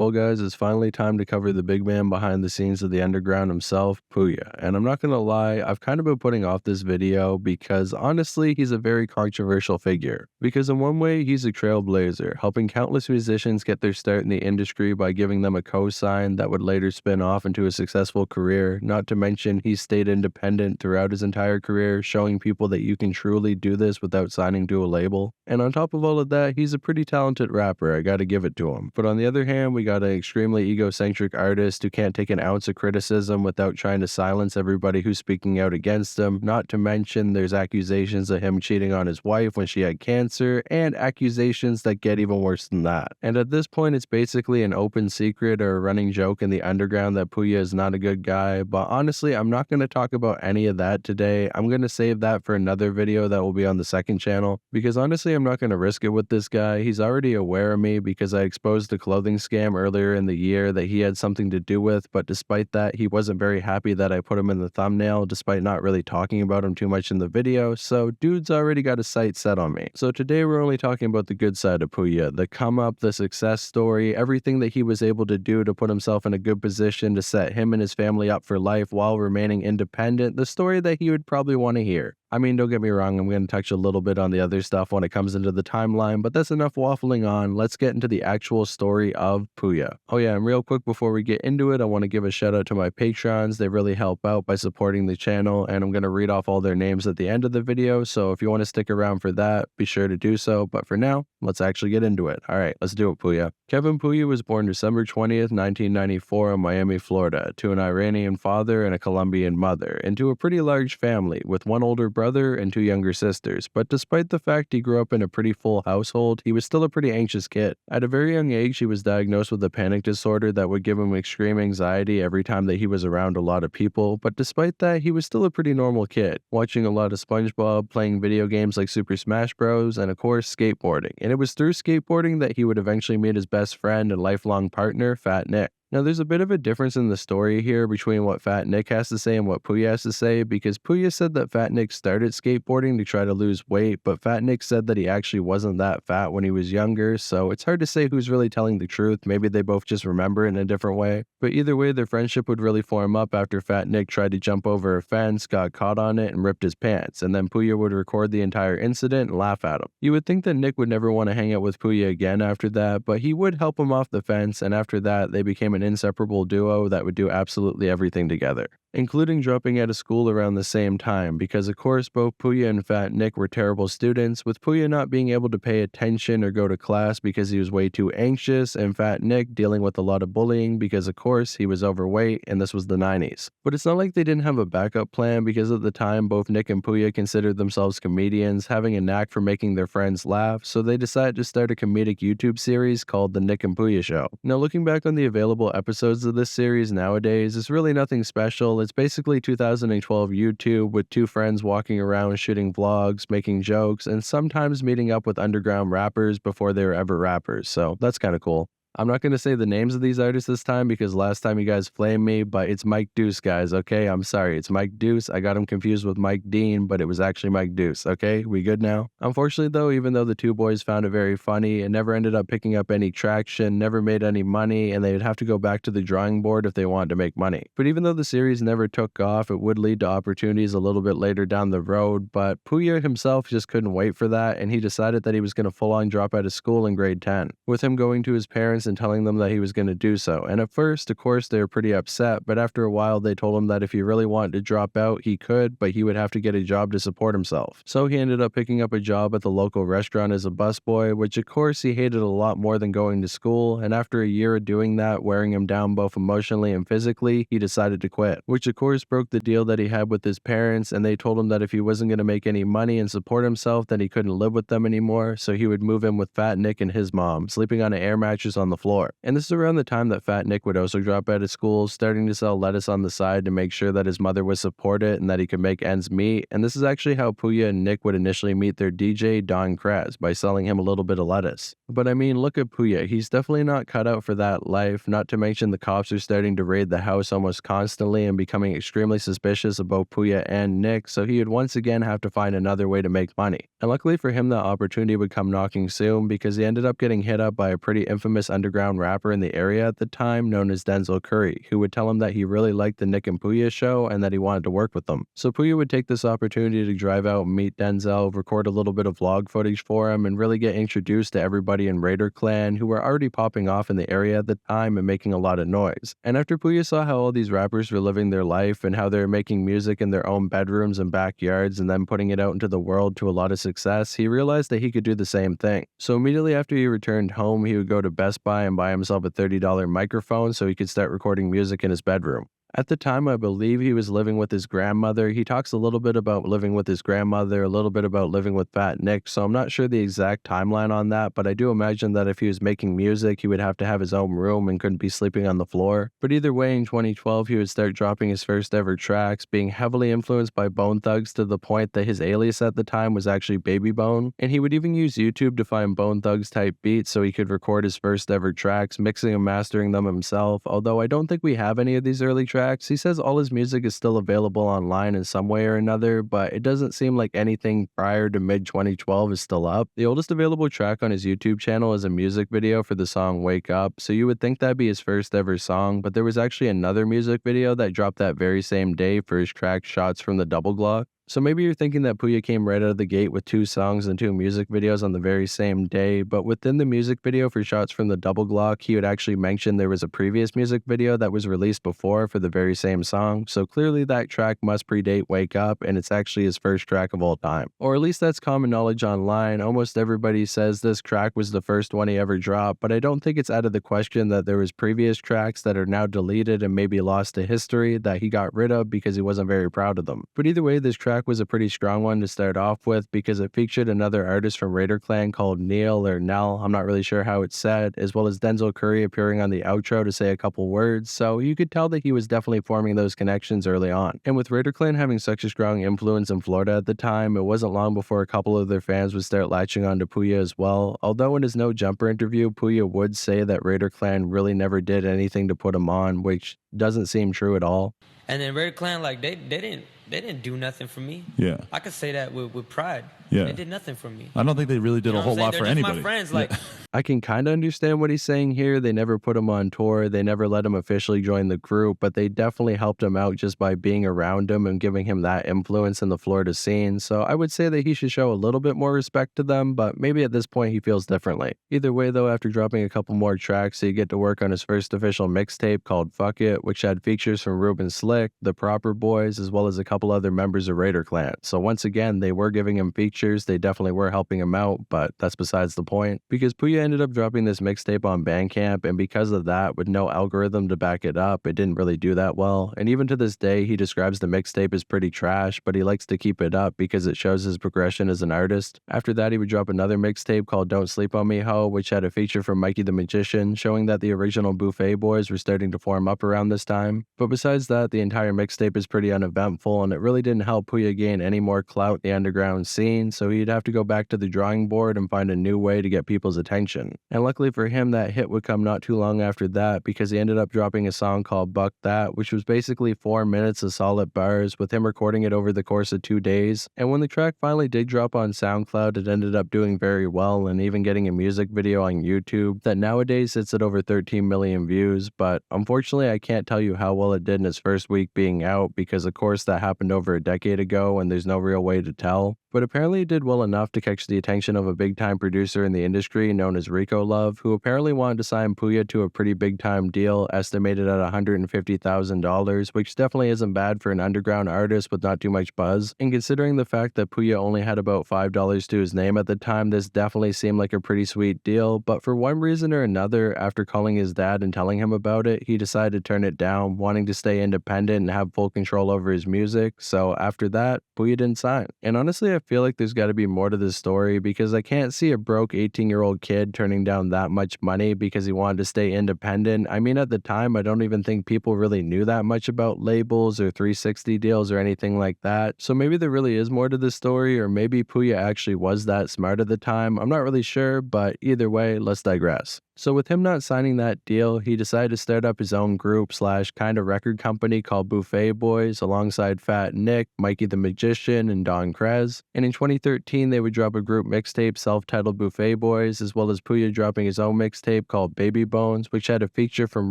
Well, guys, it's finally time to cover the big man behind the scenes of the underground himself, Pouya. And I'm not gonna lie, I've kind of been putting off this video because honestly, he's a very controversial figure. Because in one way, he's a trailblazer, helping countless musicians get their start in the industry by giving them a cosign that would later spin off into a successful career. Not to mention, he stayed independent throughout his entire career, showing people that you can truly do this without signing to a label. And on top of all of that, he's a pretty talented rapper, I gotta give it to him. But on the other hand, we got an extremely egocentric artist who can't take an ounce of criticism without trying to silence everybody who's speaking out against him. Not to mention, there's accusations of him cheating on his wife when she had cancer, and accusations that get even worse than that. And at this point, it's basically an open secret or a running joke in the underground that Pouya is not a good guy. But honestly, I'm not going to talk about any of that today. I'm going to save that for another video that will be on the second channel, because honestly, I'm not going to risk it with this guy. He's already aware of me because I exposed a clothing scam earlier in the year that he had something to do with, but despite that, he wasn't very happy that I put him in the thumbnail despite not really talking about him too much in the video, so dude's already got his sights set on me. So today we're only talking about the good side of Pouya, the come up, the success story, everything that he was able to do to put himself in a good position to set him and his family up for life while remaining independent, the story that he would probably want to hear. I mean, don't get me wrong, I'm going to touch a little bit on the other stuff when it comes into the timeline, but that's enough waffling on. Let's get into the actual story of Pouya. Oh yeah, and real quick before we get into it, I want to give a shout out to my patrons. They really help out by supporting the channel, and I'm going to read off all their names at the end of the video, so if you want to stick around for that, be sure to do so. But for now, let's actually get into it. Alright, let's do it, Pouya. Kevin Pouya was born December 20th, 1994 in Miami, Florida, to an Iranian father and a Colombian mother, into a pretty large family with one older brother and two younger sisters. But despite the fact he grew up in a pretty full household, he was still a pretty anxious kid. At a very young age, he was diagnosed with a panic disorder that would give him extreme anxiety every time that he was around a lot of people, but despite that, he was still a pretty normal kid, watching a lot of SpongeBob, playing video games like Super Smash Bros, and of course, skateboarding. And it was through skateboarding that he would eventually meet his best friend and lifelong partner, Fat Nick. Now, there's a bit of a difference in the story here between what Fat Nick has to say and what Pouya has to say, because Pouya said that Fat Nick started skateboarding to try to lose weight, but Fat Nick said that he actually wasn't that fat when he was younger, so it's hard to say who's really telling the truth. Maybe they both just remember it in a different way. But either way, their friendship would really form up after Fat Nick tried to jump over a fence, got caught on it, and ripped his pants, and then Pouya would record the entire incident and laugh at him. You would think that Nick would never want to hang out with Pouya again after that, but he would help him off the fence, and after that, they became an inseparable duo that would do absolutely everything together, including dropping out of school around the same time, because of course both Pouya and Fat Nick were terrible students, with Pouya not being able to pay attention or go to class because he was way too anxious, and Fat Nick dealing with a lot of bullying because of course he was overweight and this was the 90s. But it's not like they didn't have a backup plan, because at the time both Nick and Pouya considered themselves comedians, having a knack for making their friends laugh, so they decided to start a comedic YouTube series called The Nick and Pouya Show. Now, looking back on the available episodes of this series nowadays, it's really nothing special. It's basically 2012 YouTube with two friends walking around shooting vlogs, making jokes, and sometimes meeting up with underground rappers before they were ever rappers, so that's kind of cool. I'm not going to say the names of these artists this time because last time you guys flamed me, but it's Mike Deuce, guys, okay? I'm sorry, it's Mike Deuce. I got him confused with Mike Dean, but it was actually Mike Deuce, okay? We good now? Unfortunately though, even though the two boys found it very funny, it never ended up picking up any traction, never made any money, and they would have to go back to the drawing board if they wanted to make money. But even though the series never took off, it would lead to opportunities a little bit later down the road, but Pouya himself just couldn't wait for that, and he decided that he was going to full-on drop out of school in grade 10, with him going to his parents and telling them that he was going to do so. And at first, of course, they were pretty upset, but after a while they told him that if he really wanted to drop out, he could, but he would have to get a job to support himself. So he ended up picking up a job at the local restaurant as a busboy, which of course he hated a lot more than going to school, and after a year of doing that, wearing him down both emotionally and physically, he decided to quit, which of course broke the deal that he had with his parents, and they told him that if he wasn't going to make any money and support himself, then he couldn't live with them anymore, so he would move in with Fat Nick and his mom, sleeping on an air mattress on the floor. And this is around the time that Fat Nick would also drop out of school, starting to sell lettuce on the side to make sure that his mother was supported and that he could make ends meet. And this is actually how Pouya and Nick would initially meet their DJ, Don Kraz, by selling him a little bit of lettuce. But I mean, look at Pouya, he's definitely not cut out for that life, not to mention the cops are starting to raid the house almost constantly and becoming extremely suspicious of both Pouya and Nick, so he would once again have to find another way to make money. And luckily for him, that opportunity would come knocking soon, because he ended up getting hit up by a pretty infamous underground rapper in the area at the time known as Denzel Curry, who would tell him that he really liked the Nick and Pouya show and that he wanted to work with them. So Pouya would take this opportunity to drive out and meet Denzel, record a little bit of vlog footage for him, and really get introduced to everybody in Raider Clan who were already popping off in the area at the time and making a lot of noise. And after Pouya saw how all these rappers were living their life and how they were making music in their own bedrooms and backyards and then putting it out into the world to a lot of success, he realized that he could do the same thing. So immediately after he returned home, he would go to Best Buy and buy himself a $30 microphone so he could start recording music in his bedroom. At the time, I believe he was living with his grandmother. He talks a little bit about living with his grandmother, a little bit about living with Fat Nick, so I'm not sure the exact timeline on that, but I do imagine that if he was making music, he would have to have his own room and couldn't be sleeping on the floor. But either way, in 2012, he would start dropping his first ever tracks, being heavily influenced by Bone Thugs to the point that his alias at the time was actually Baby Bone, and he would even use YouTube to find Bone Thugs type beats so he could record his first ever tracks, mixing and mastering them himself, although I don't think we have any of these early tracks. He says all his music is still available online in some way or another, but it doesn't seem like anything prior to mid-2012 is still up. The oldest available track on his YouTube channel is a music video for the song Wake Up, so you would think that'd be his first ever song, but there was actually another music video that dropped that very same day for his track Shots from the Double Glock. So maybe you're thinking that Pouya came right out of the gate with 2 songs and 2 music videos on the very same day, but within the music video for Shots from the Double Glock, he would actually mention there was a previous music video that was released before for the very same song, so clearly that track must predate Wake Up, and it's actually his first track of all time. Or at least that's common knowledge online. Almost everybody says this track was the first one he ever dropped, but I don't think it's out of the question that there was previous tracks that are now deleted and maybe lost to history that he got rid of because he wasn't very proud of them. But either way, this track was a pretty strong one to start off with because it featured another artist from Raider Clan called Neil or Nell, I'm not really sure how it's said, as well as Denzel Curry appearing on the outro to say a couple words, so you could tell that he was definitely forming those connections early on. And with Raider Clan having such a strong influence in Florida at the time, it wasn't long before a couple of their fans would start latching on to Pouya as well, although in his No Jumper interview, Pouya would say that Raider Clan really never did anything to put him on, which doesn't seem true at all. And then Raider Clan, like, they didn't do nothing for me. Yeah. I could say that with pride. Yeah. They did nothing for me. I don't think they really did a whole lot for anybody. My friends, like. I can kind of understand what he's saying here. They never put him on tour. They never let him officially join the group, but they definitely helped him out just by being around him and giving him that influence in the Florida scene. So I would say that he should show a little bit more respect to them, but maybe at this point he feels differently. Either way though, after dropping a couple more tracks, he get to work on his first official mixtape called Fuck It, which had features from Ruben Slick, the Proper Boys, as well as a couple other members of Raider Clan. So once again, they were giving him features. They definitely were helping him out, but that's besides the point, because Pouya ended up dropping this mixtape on Bandcamp, and because of that, with no algorithm to back it up, it didn't really do that well. And even to this day, he describes the mixtape as pretty trash, but he likes to keep it up because it shows his progression as an artist. After that, he would drop another mixtape called Don't Sleep on Me Ho, which had a feature from Mikey the Magician, showing that the original Buffet Boys were starting to form up around this time. But besides that, the entire mixtape is pretty uneventful, and it really didn't help Pouya gain any more clout in the underground scene, so he'd have to go back to the drawing board and find a new way to get people's attention. And luckily for him, that hit would come not too long after that, because he ended up dropping a song called Buck That, which was basically 4 minutes of solid bars, with him recording it over the course of 2 days. And when the track finally did drop on SoundCloud, it ended up doing very well, and even getting a music video on YouTube that nowadays sits at over 13 million views. But unfortunately, I can't tell you how well it did in its first week being out, because of course that happened over a decade ago and there's no real way to tell. But apparently it did well enough to catch the attention of a big-time producer in the industry known as Rico Love, who apparently wanted to sign Pouya to a pretty big-time deal, estimated at $150,000, which definitely isn't bad for an underground artist with not too much buzz. And considering the fact that Pouya only had about $5 to his name at the time, this definitely seemed like a pretty sweet deal. But for one reason or another, after calling his dad and telling him about it, he decided to turn it down, wanting to stay independent and have full control over his music. So after that, Pouya didn't sign. And honestly, I feel like there's got to be more to this story, because I can't see a broke 18-year-old kid turning down that much money because he wanted to stay independent. I mean, at the time, I don't even think people really knew that much about labels or 360 deals or anything like that. So maybe there really is more to this story, or maybe Pouya actually was that smart at the time. I'm not really sure, but either way, let's digress. So with him not signing that deal, he decided to start up his own group / kind of record company called Buffet Boys alongside Fat Nick, Mikey the Magician, and Don Krez. And in 2013, they would drop a group mixtape self-titled Buffet Boys, as well as Pouya dropping his own mixtape called Baby Bones, which had a feature from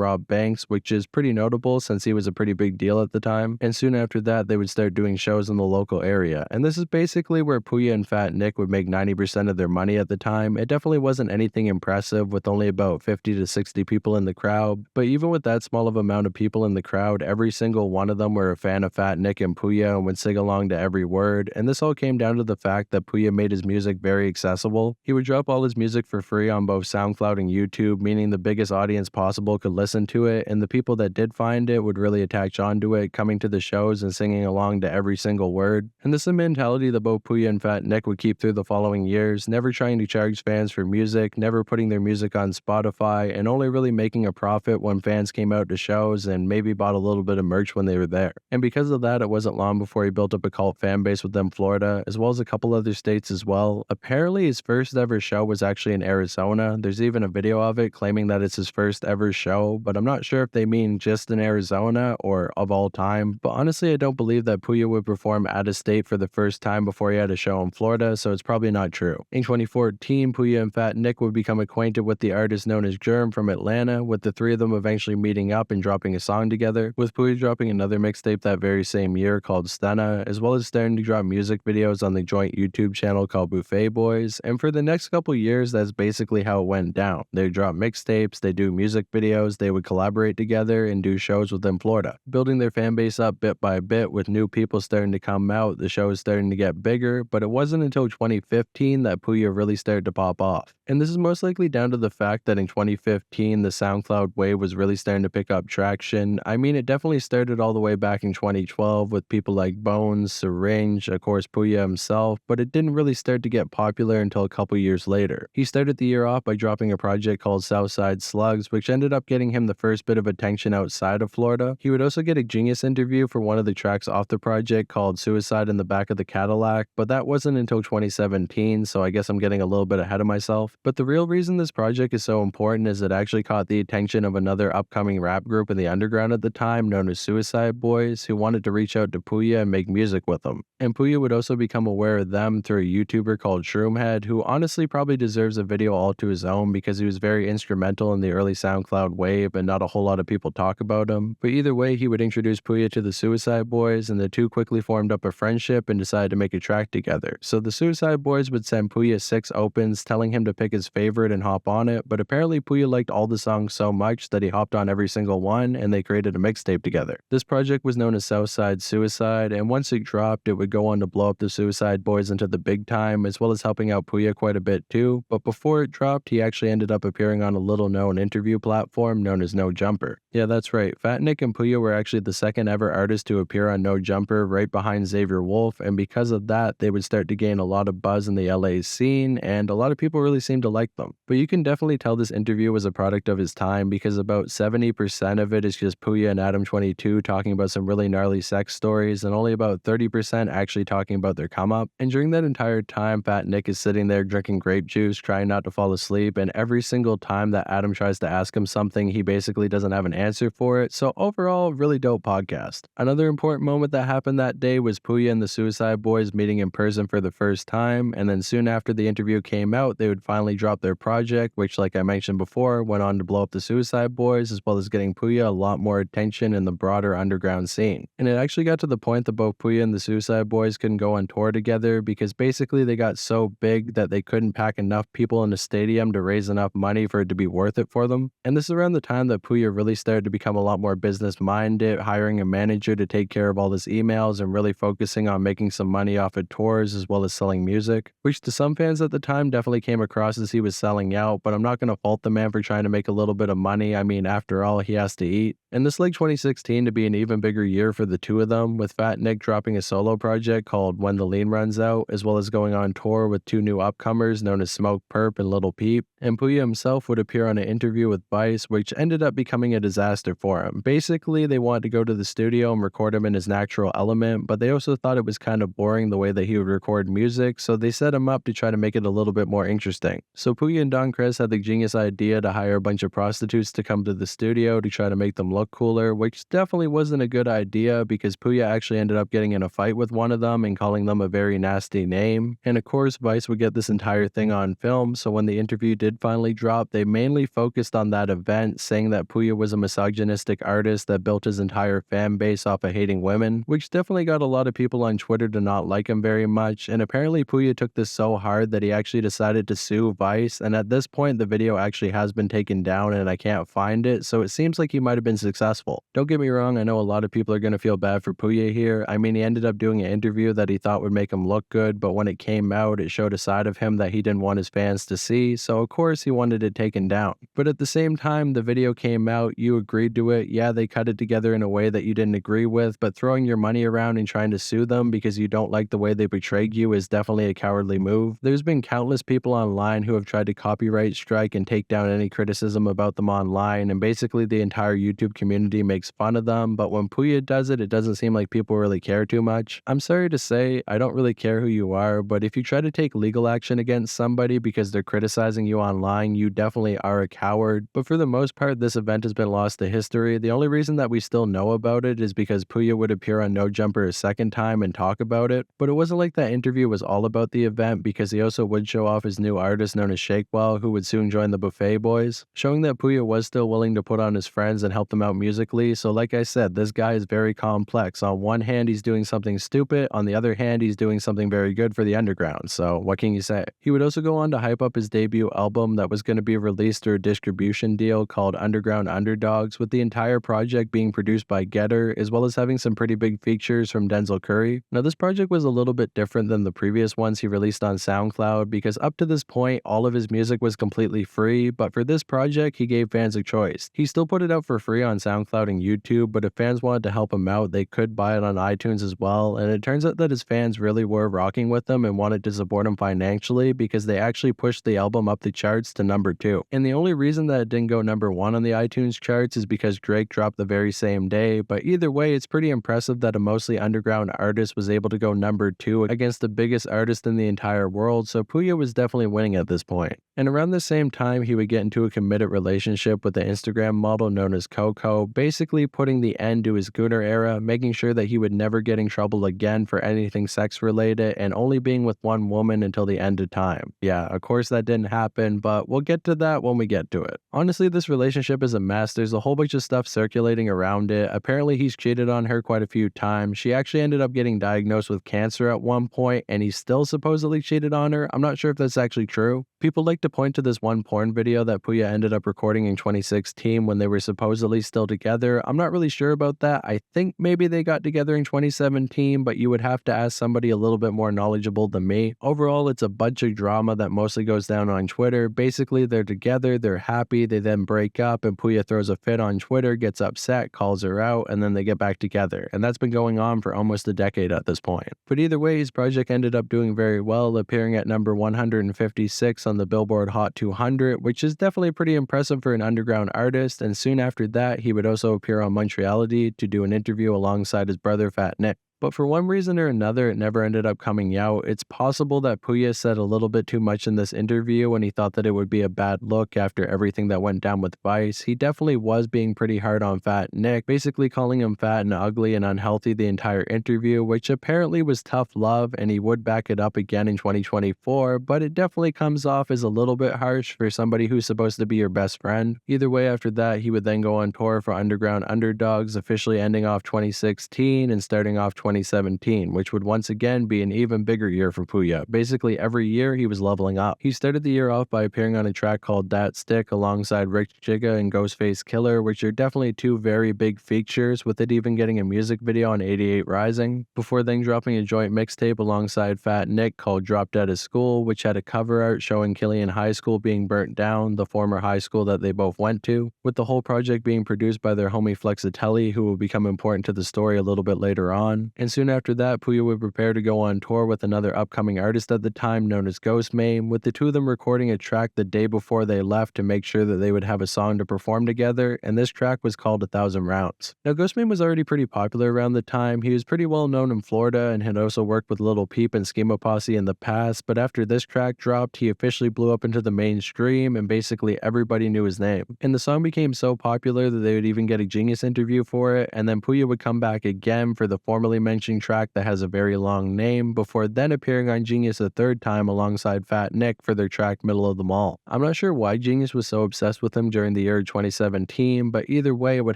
Rob Banks, which is pretty notable since he was a pretty big deal at the time. And soon after that, they would start doing shows in the local area. And this is basically where Pouya and Fat Nick would make 90% of their money at the time. It definitely wasn't anything impressive, with only about 50 to 60 people in the crowd, but even with that small of amount of people in the crowd, every single one of them were a fan of Fat Nick and Pouya and would sing along to every word. And this all came down to the fact that Pouya made his music very accessible. He would drop all his music for free on both SoundCloud and YouTube, meaning the biggest audience possible could listen to it, and the people that did find it would really attach onto it, coming to the shows and singing along to every single word. And this is a mentality that both Pouya and Fat Nick would keep through the following years, never trying to charge fans for music, never putting their music on Spotify, and only really making a profit when fans came out to shows and maybe bought a little bit of merch when they were there. And because of that, it wasn't long before he built up a cult fan base within Florida, as well as a couple other states as well. Apparently, his first ever show was actually in Arizona. There's even a video of it claiming that it's his first ever show, but I'm not sure if they mean just in Arizona or of all time. But honestly, I don't believe that Pouya would perform out of state for the first time before he had a show in Florida, so it's probably not true. In 2014, Pouya and Fat Nick would become acquainted with the artist known as Germ from Atlanta, with the three of them eventually meeting up and dropping a song together, with Pouya dropping another mixtape that very same year called Stena, as well as starting to drop music videos on the joint YouTube channel called Buffet Boys. And for the next couple years, that's basically how it went down. They drop mixtapes, they do music videos, they would collaborate together and do shows within Florida, building their fan base up bit by bit with new people starting to come out. The show is starting to get bigger, but it wasn't until 2015 that Pouya really started to pop off. And this is most likely down to the fact that in 2015, the SoundCloud wave was really starting to pick up traction. I mean, it definitely started all the way back in 2012 with people like Bones, Syringe, of course Pouya himself, but it didn't really start to get popular until a couple years later. He started the year off by dropping a project called Southside Slugs, which ended up getting him the first bit of attention outside of Florida. He would also get a Genius interview for one of the tracks off the project called Suicide in the Back of the Cadillac, but that wasn't until 2017, so I guess I'm getting a little bit ahead of myself. But the real reason this project is so important is it actually caught the attention of another upcoming rap group in the underground at the time known as Suicide Boys, who wanted to reach out to Pouya and make music with him. And Pouya would also become aware of them through a YouTuber called Shroomhead, who honestly probably deserves a video all to his own because he was very instrumental in the early SoundCloud wave and not a whole lot of people talk about him. But either way, he would introduce Pouya to the Suicide Boys, and the two quickly formed up a friendship and decided to make a track together. So the Suicide Boys would send Pouya 6 opens, telling him to pick his favorite and hop on it, but apparently Pouya liked all the songs so much that he hopped on every single one, and they created a mixtape together. This project was known as Southside Suicide, and once it dropped, it would go on to blow up the Suicide Boys into the big time, as well as helping out Pouya quite a bit too. But before it dropped, he actually ended up appearing on a little-known interview platform known as No Jumper. Yeah, that's right. Fat Nick and Pouya were actually the second ever artist to appear on No Jumper, right behind Xavier Wolf, and because of that, they would start to gain a lot of buzz in the LA scene, and a lot of people really seemed to like them. But you can definitely tell this interview was a product of his time, because about 70% of it is just Pouya and Adam22 talking about some really gnarly sex stories, and only about 30% actually talking about their come up. And during that entire time, Fat Nick is sitting there drinking grape juice, trying not to fall asleep, and every single time that Adam tries to ask him something, he basically doesn't have an answer for it. So overall, really dope podcast. Another important moment that happened that day was Pouya and the Suicide Boys meeting in person for the first time, and then soon after the interview came out, they would finally drop their project, which, like I mentioned before, went on to blow up the Suicide Boys, as well as getting Pouya a lot more attention in the broader underground scene. And it actually got to the point that both Pouya and the Suicide Boys couldn't go on tour together because basically they got so big that they couldn't pack enough people in a stadium to raise enough money for it to be worth it for them. And this is around the time that Pouya really started to become a lot more business minded, hiring a manager to take care of all his emails and really focusing on making some money off of tours as well as selling music, which to some fans at the time definitely came across as he was selling out, but I'm not going to fault the man for trying to make a little bit of money. I mean, after all, he has to eat. And this led 2016 to be an even bigger year for the two of them, with Fat Nick dropping a solo project called When the Lean Runs Out, as well as going on tour with two new upcomers known as Smoke Perp and Little Peep. And Pouya himself would appear on an interview with Vice, which ended up becoming a disaster for him. Basically, they wanted to go to the studio and record him in his natural element, but they also thought it was kind of boring the way that he would record music, so they set him up to try to make it a little bit more interesting. So Pouya and Don Krez had the genius idea to hire a bunch of prostitutes to come to the studio to try to make them look cooler, which definitely wasn't a good idea because Pouya Pouya actually ended up getting in a fight with one of them and calling them a very nasty name. And of course, Vice would get this entire thing on film, so when the interview did finally drop, they mainly focused on that event, saying that Pouya was a misogynistic artist that built his entire fan base off of hating women, which definitely got a lot of people on Twitter to not like him very much. And apparently Pouya took this so hard that he actually decided to sue Vice, and at this point the video actually has been taken down and I can't find it, so it seems like he might have been successful. Don't get me wrong, I know a lot of people are going to feel bad for Pouya here. I mean, he ended up doing an interview that he thought would make him look good, but when it came out, it showed a side of him that he didn't want his fans to see, so of course he wanted it taken down. But at the same time, the video came out, you agreed to it, yeah, they cut it together in a way that you didn't agree with, but throwing your money around and trying to sue them because you don't like the way they portrayed you is definitely a cowardly move. There's been countless people online who have tried to copyright strike and take down any criticism about them online, and basically the entire YouTube community makes fun of them, but when Pouya does it, it doesn't seem like people really care too much. I'm sorry to say, I don't really care who you are, but if you try to take legal action against somebody because they're criticizing you online, you definitely are a coward. But for the most part, this event has been lost to history. The only reason that we still know about it is because Pouya would appear on No Jumper a second time and talk about it, but it wasn't like that interview was all about the event, because he also would show off his new artist known as Shakewell, who would soon join the Buffet Boys, showing that Pouya was still willing to put on his friends and help them out musically. So like I said, this guy is very complex. On one hand, he's doing something stupid, on the other hand, he's doing something very good for the underground, so what can you say? He would also go on to hype up his debut album that was going to be released through a distribution deal called Underground Underdogs, with the entire project being produced by Getter, as well as having some pretty big features from Denzel Curry. Now this project was a little bit different than the previous ones he released on SoundCloud, because up to this point, all of his music was completely free, but for this project, he gave fans a choice. He still put it out for free on SoundCloud and YouTube, but if fans wanted to help him out, they could buy it on iTunes as well, and it turns out that his fans really were rocking with him and wanted to support him financially, because they actually pushed the album up the charts to number 2. And the only reason that it didn't go number 1 on the iTunes charts is because Drake dropped the very same day, but either way, it's pretty impressive that a mostly underground artist was able to go number 2 against the biggest artist in the entire world, so Pouya was definitely winning at this point. And around the same time, he would get into a committed relationship with the Instagram model known as Coco, basically putting the end to his Gooner era, making sure that he would never get in trouble again for anything sex related, and only being with one woman until the end of time. Yeah, of course that didn't happen, but we'll get to that when we get to it. Honestly, this relationship is a mess. There's a whole bunch of stuff circulating around it. Apparently he's cheated on her quite a few times. She actually ended up getting diagnosed with cancer at one point, and he still supposedly cheated on her. I'm not sure if that's actually true. People like to point to this one porn video that Pouya ended up recording in 2016 when they were supposedly still together. I'm not really sure about that. I think maybe they got together in 2017, but you would have to ask somebody a little bit more knowledgeable than me. Overall, it's a bunch of drama that mostly goes down on Twitter. Basically, they're together, they're happy, they then break up, and Pouya throws a fit on Twitter, gets upset, calls her out, and then they get back together. And that's been going on for almost a decade at this point. But either way, his project ended up doing very well, appearing at number 156 on the Billboard Hot 200, which is definitely pretty impressive for an underground artist, and soon after that, he would also appear on Montreality to do an interview alongside his brother Fat Nick. But for one reason or another, it never ended up coming out. It's possible that Pouya said a little bit too much in this interview and he thought that it would be a bad look after everything that went down with Vice. He definitely was being pretty hard on Fat Nick, basically calling him fat and ugly and unhealthy the entire interview, which apparently was tough love, and he would back it up again in 2024, but it definitely comes off as a little bit harsh for somebody who's supposed to be your best friend. Either way, after that, he would then go on tour for Underground Underdogs, officially ending off 2016 and starting off 2017, which would once again be an even bigger year for Pouya. Basically, every year he was leveling up. He started the year off by appearing on a track called Dat Stick alongside Rick Jigga and Ghostface Killer, which are definitely two very big features, with it even getting a music video on 88 Rising, before then dropping a joint mixtape alongside Fat Nick called Drop Dead of School, which had a cover art showing Killian High School being burnt down, the former high school that they both went to, with the whole project being produced by their homie Flexitelli, who will become important to the story a little bit later on. And soon after that, Pouya would prepare to go on tour with another upcoming artist at the time known as Ghostmane, with the two of them recording a track the day before they left to make sure that they would have a song to perform together, and this track was called 1,000 Rounds. Now, Ghostmane was already pretty popular around the time. He was pretty well known in Florida and had also worked with Lil Peep and Schema Posse in the past, but after this track dropped, he officially blew up into the mainstream and basically everybody knew his name. And the song became so popular that they would even get a Genius interview for it, and then Pouya would come back again for the formerly mentioned track that has a very long name, before then appearing on Genius a third time alongside Fat Nick for their track Middle of the Mall. I'm not sure why Genius was so obsessed with him during the year 2017, but either way it would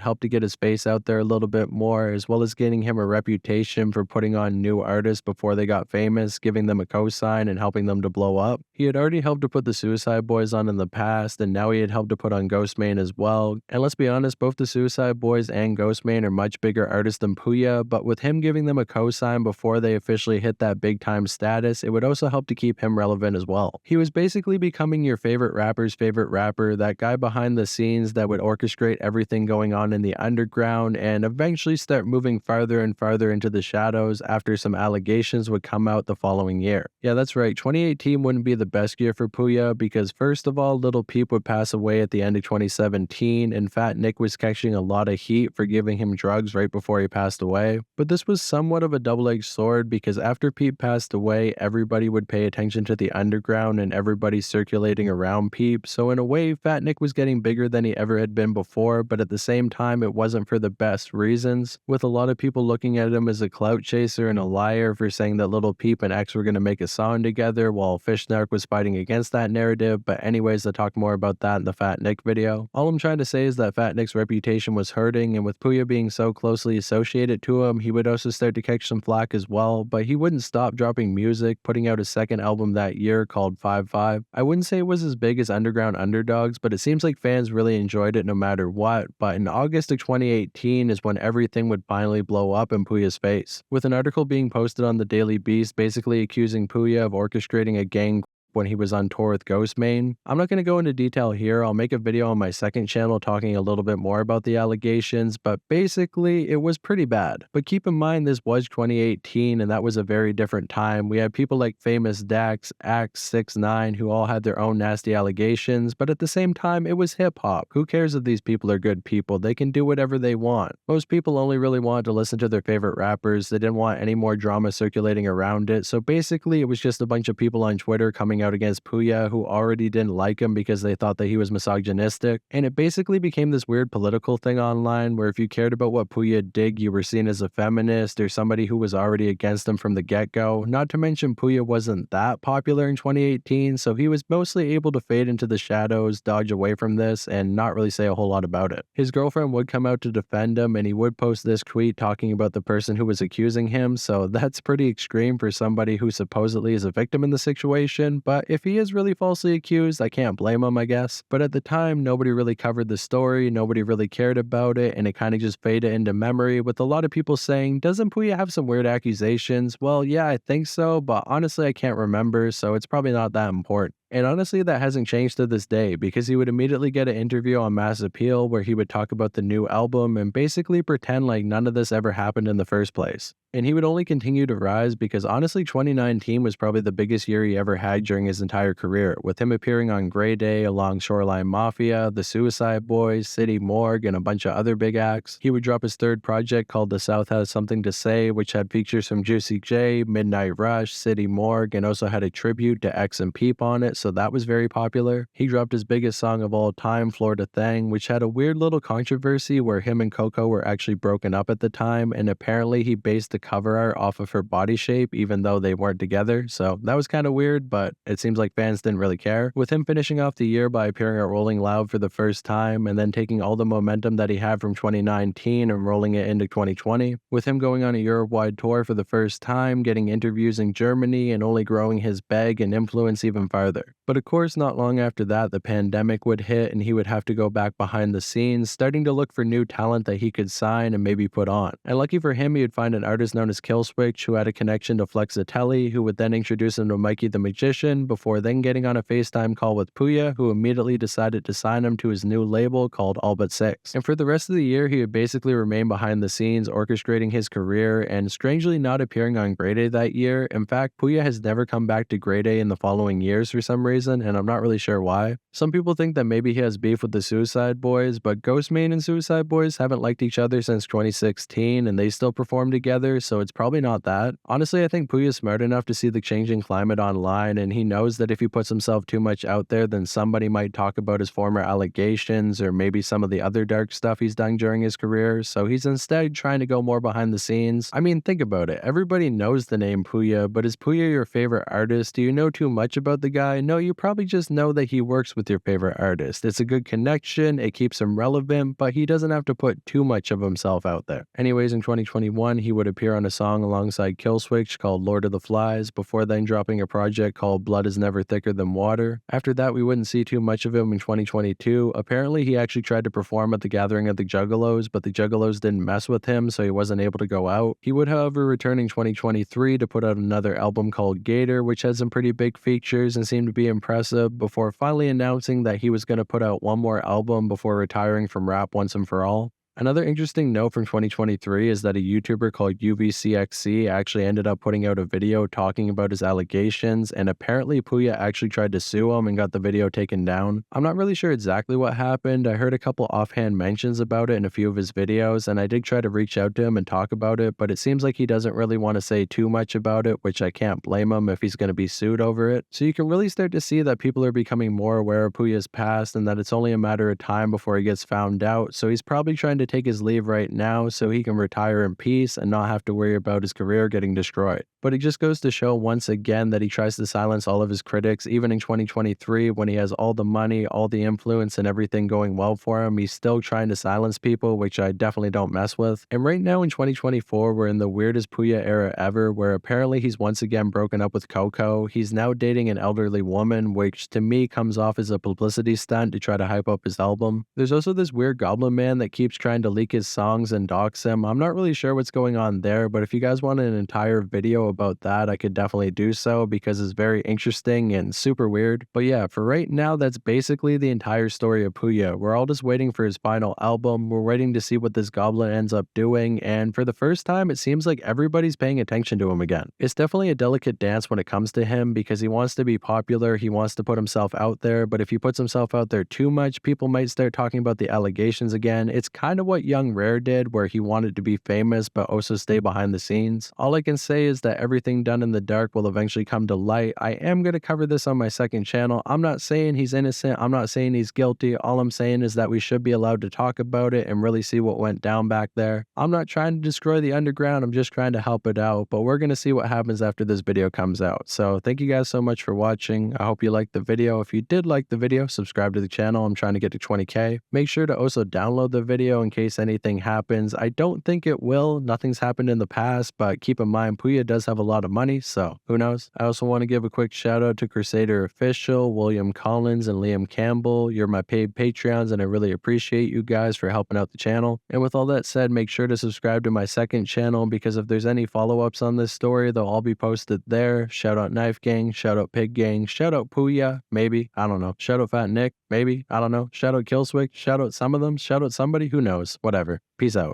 help to get his face out there a little bit more, as well as getting him a reputation for putting on new artists before they got famous, giving them a cosign and helping them to blow up. He had already helped to put the Suicide Boys on in the past, and now he had helped to put on Ghostmane as well. And let's be honest, both the Suicide Boys and Ghostmane are much bigger artists than Pouya, but with him giving them a cosign before they officially hit that big time status, it would also help to keep him relevant as well. He was basically becoming your favorite rapper's favorite rapper, that guy behind the scenes that would orchestrate everything going on in the underground and eventually start moving farther and farther into the shadows after some allegations would come out the following year. Yeah, that's right, 2018 wouldn't be the best year for Pouya because first of all, Lil Peep would pass away at the end of 2017 and Fat Nick was catching a lot of heat for giving him drugs right before he passed away. But this was somewhat of a double-edged sword because after Peep passed away, everybody would pay attention to the underground and everybody circulating around Peep. So in a way, Fat Nick was getting bigger than he ever had been before, but at the same time, it wasn't for the best reasons, with a lot of people looking at him as a clout chaser and a liar for saying that Lil Peep and X were going to make a song together while Fishnark was fighting against that narrative. But anyways, I'll talk more about that in the Fat Nick video. All I'm trying to say is that Fat Nick's reputation was hurting, and with Pouya being so closely associated to him, he would also start to catch some flack as well, but he wouldn't stop dropping music, putting out a second album that year called 5-5. I wouldn't say it was as big as Underground Underdogs, but it seems like fans really enjoyed it no matter what. But in August of 2018 is when everything would finally blow up in Pouya's face, with an article being posted on the Daily Beast basically accusing Pouya of orchestrating a gang when he was on tour with Ghostmane. I'm not going to go into detail here. I'll make a video on my second channel talking a little bit more about the allegations, but basically it was pretty bad. But keep in mind this was 2018 and that was a very different time. We had people like Famous Dax, Axe, 6ix9ine who all had their own nasty allegations, but at the same time it was hip hop. Who cares if these people are good people? They can do whatever they want. Most people only really wanted to listen to their favorite rappers. They didn't want any more drama circulating around it. So basically it was just a bunch of people on Twitter coming out against Pouya who already didn't like him because they thought that he was misogynistic, and it basically became this weird political thing online where if you cared about what Pouya did, you were seen as a feminist or somebody who was already against him from the get-go. Not to mention Pouya wasn't that popular in 2018, so he was mostly able to fade into the shadows, dodge away from this, and not really say a whole lot about it. His girlfriend would come out to defend him, and he would post this tweet talking about the person who was accusing him, so that's pretty extreme for somebody who supposedly is a victim in the situation. But if he is really falsely accused, I can't blame him, I guess. But at the time, nobody really covered the story, nobody really cared about it, and it kind of just faded into memory, with a lot of people saying, doesn't Pouya have some weird accusations? Well, yeah, I think so, but honestly, I can't remember, so it's probably not that important. And honestly, that hasn't changed to this day because he would immediately get an interview on Mass Appeal where he would talk about the new album and basically pretend like none of this ever happened in the first place. And he would only continue to rise because honestly 2019 was probably the biggest year he ever had during his entire career, with him appearing on Grey Day along Shoreline Mafia, the Suicide Boys, City Morgue, and a bunch of other big acts. He would drop his third project called The South Has Something to Say, which had features from Juicy J, Midnight Rush, City Morgue, and also had a tribute to X and Peep on it, so that was very popular. He dropped his biggest song of all time, Florida Thang, which had a weird little controversy where him and Coco were actually broken up at the time, and apparently he based the cover art off of her body shape even though they weren't together, so that was kind of weird, but it seems like fans didn't really care. With him finishing off the year by appearing at Rolling Loud for the first time and then taking all the momentum that he had from 2019 and rolling it into 2020, with him going on a Europe-wide tour for the first time, getting interviews in Germany, and only growing his bag and influence even farther. together. But of course, not long after that, the pandemic would hit and he would have to go back behind the scenes, starting to look for new talent that he could sign and maybe put on. And lucky for him, he would find an artist known as Killswitch who had a connection to Flexatelli, who would then introduce him to Mikey the Magician, before then getting on a FaceTime call with Pouya, who immediately decided to sign him to his new label called All But Six. And for the rest of the year, he would basically remain behind the scenes, orchestrating his career, and strangely not appearing on Grade A that year. In fact, Pouya has never come back to Grade A in the following years for some reason, and I'm not really sure why. Some people think that maybe he has beef with the Suicide Boys, but Ghostmane and Suicide Boys haven't liked each other since 2016, and they still perform together, so it's probably not that. Honestly, I think Pouya's smart enough to see the changing climate online, and he knows that if he puts himself too much out there, then somebody might talk about his former allegations or maybe some of the other dark stuff he's done during his career, so he's instead trying to go more behind the scenes. I mean, think about it. Everybody knows the name Pouya, but is Pouya your favorite artist? Do you know too much about the guy? No, you probably just know that he works with your favorite artist. It's a good connection, it keeps him relevant, but he doesn't have to put too much of himself out there. Anyways, in 2021, he would appear on a song alongside Killswitch called Lord of the Flies, before then dropping a project called Blood Is Never Thicker Than Water. After that, we wouldn't see too much of him in 2022. Apparently, he actually tried to perform at the Gathering of the Juggalos, but the Juggalos didn't mess with him, so he wasn't able to go out. He would, however, return in 2023 to put out another album called Gator, which had some pretty big features and seemed to be impressive, before finally announcing that he was going to put out one more album before retiring from rap once and for all. Another interesting note from 2023 is that a YouTuber called UVCXC actually ended up putting out a video talking about his allegations, and apparently Pouya actually tried to sue him and got the video taken down. I'm not really sure exactly what happened. I heard a couple offhand mentions about it in a few of his videos, and I did try to reach out to him and talk about it, but it seems like he doesn't really want to say too much about it, which I can't blame him if he's going to be sued over it. So you can really start to see that people are becoming more aware of Pouya's past and that it's only a matter of time before he gets found out, so he's probably trying to take his leave right now so he can retire in peace and not have to worry about his career getting destroyed. But it just goes to show once again that he tries to silence all of his critics. Even in 2023, when he has all the money, all the influence, and everything going well for him, he's still trying to silence people, which I definitely don't mess with. And right now in 2024, we're in the weirdest Pouya era ever, where apparently he's once again broken up with Coco. He's now dating an elderly woman, which to me comes off as a publicity stunt to try to hype up his album. There's also this weird goblin man that keeps trying to leak his songs and dox him. I'm not really sure what's going on there, but if you guys want an entire video about that, I could definitely do so because it's very interesting and super weird. But yeah, for right now, that's basically the entire story of Pouya. We're all just waiting for his final album. We're waiting to see what this goblin ends up doing, and for the first time, it seems like everybody's paying attention to him again. It's definitely a delicate dance when it comes to him because he wants to be popular, he wants to put himself out there, but if he puts himself out there too much, people might start talking about the allegations again. It's kind of what Young Rare did, where he wanted to be famous but also stay behind the scenes. All I can say is that everything done in the dark will eventually come to light. I am going to cover this on my second channel. I'm not saying he's innocent, I'm not saying he's guilty. All I'm saying is that we should be allowed to talk about it and really see what went down back there. I'm not trying to destroy the underground, I'm just trying to help it out, but we're going to see what happens after this video comes out. So thank you guys so much for watching. I hope you liked the video. If you did like the video, subscribe to the channel. I'm trying to get to 20k. Make sure to also download the video in case anything happens. I don't think it will. Nothing's happened in the past, but keep in mind Pouya does have a lot of money, so who knows. I also want to give a quick shout out to Crusader Official, William Collins, and Liam Campbell. You're my paid Patreons, and I really appreciate you guys for helping out the channel. And with all that said, make sure to subscribe to my second channel because if there's any follow-ups on this story, they'll all be posted there. Shout out Knife Gang, shout out Pig Gang, shout out Pouya, maybe, I don't know. Shout out Fat Nick, maybe, I don't know. Shout out Killswitch, shout out some of them, shout out somebody, who knows, whatever. Peace out.